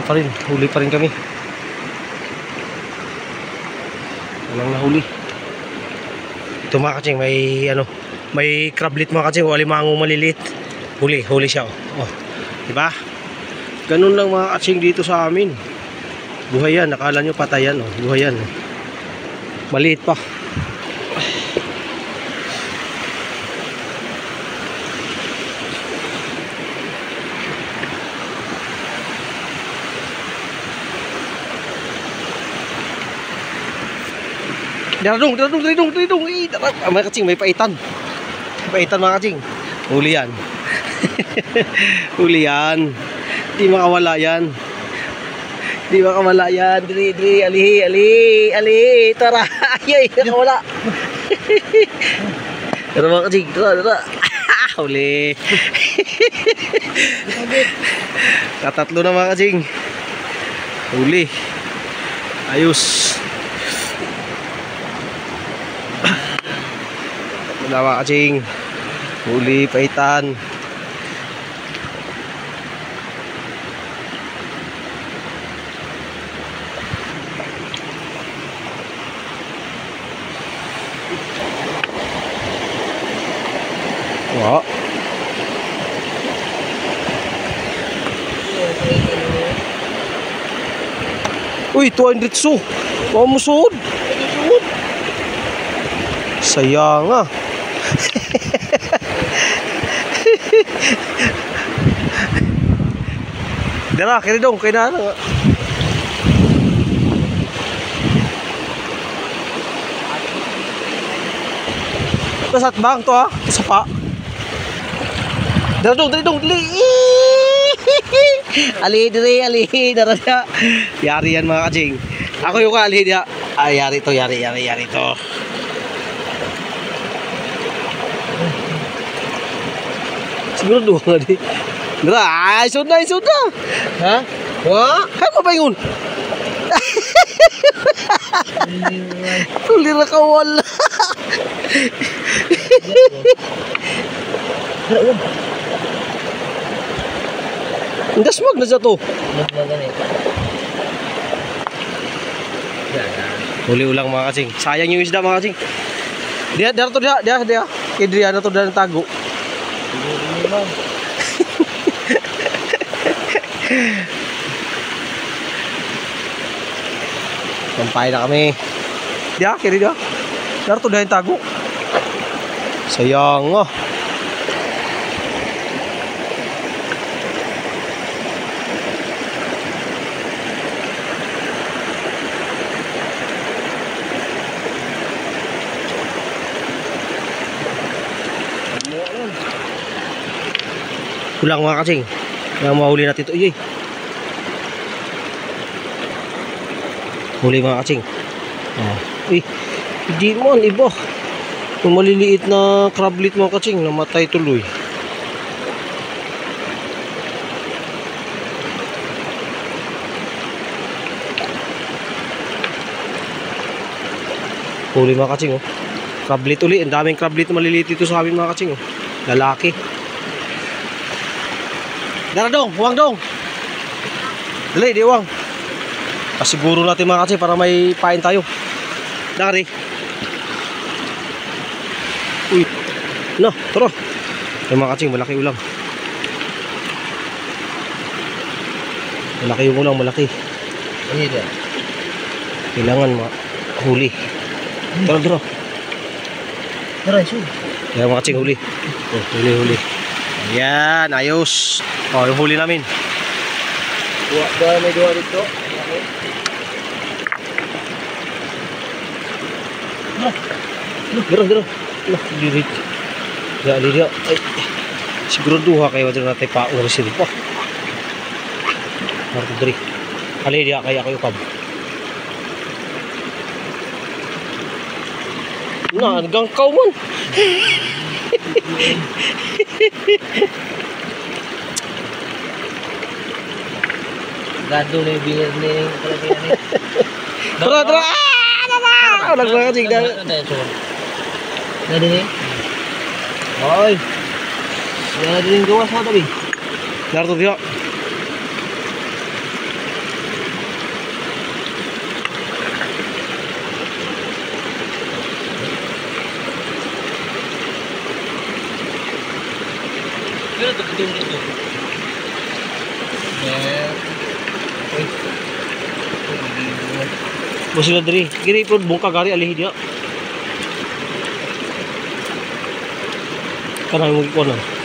Huli pa rin kami. Walang nahuli. Ito mga katsing, may crablet mga katsing, o alimangong maliliit. Huli siya. Oh. Diba? Ganun lang mga katsing dito sa amin. Buhay yan, nakala nyo patay yan. Oh. Buhay yan. Maliit pa. Daradong. Mga katsing, may paitan. Paitan mga katsing. Huli yan. Huli yan. Di makawala yan. Diri, ali. Tara. Ay, nakawala. Tara mga katsing, tara. Huli. Katatlo na mga katsing. Huli. Ayos. Mga katsing, huli, paitan. Wah. Uy, 200 so. Mau musud. Sayang ah. Dara, kaya dong, kaya na. Kasat bang to ha? Sapa. Dara dong, dili. Ali, dara siya. Yari yan mga katsing. Ako yung ali dia. Ay, yari to. Siguro dua nga di. Dara, ay, sudah. Ha? Wah, kan mo paingon. Tulir na kawala. Enggak smog na sa to. Huli ulang mga katsing. Sayang yung isda mga katsing. Dia. Kaya na to dan tago. Sampay na kami. Kiri dia. Dar to dahil tago. Sayang oh. Kulang mga katsing. Yang mahuli natin ito. Huli mga katsing. Hindi man iba. Yung maliliit na crablet mga katsing, namatay tuloy. Huli mga katsing oh. Crablet uli. Ang daming crablet na maliliit dito sa amin mga katsing oh. Lalaki. Dara dong, huwag dong. Dali, di huwag. Pasiguro natin mga katsing para may pain tayo. Dari. Uy. No, tara. Yung mga katsing, malaki ulam. Malaki yung ulam, malaki. Kailangan huli. Tara. Tara, iso. Yan mga katsing, huli. Huli. Ayan, ayos. Yung huli namin. May dua dito. Dero. Dirit. Dia. Ay. Siguro duha kayo dito natin pa oras dito pa. Marto diri. Ali dia kaya kayo kab. Hanggang kau man. Gado na yung bilir ni kalagyan ni. Tara! Nagmakasig na. Gado ni? Oy! Gado ni gawas mo tabi. Narto diyo. ito dito. Yeah. Okay. Mo sila diri. Giri po bungka gari alihi dia. Kanang mo gikuan.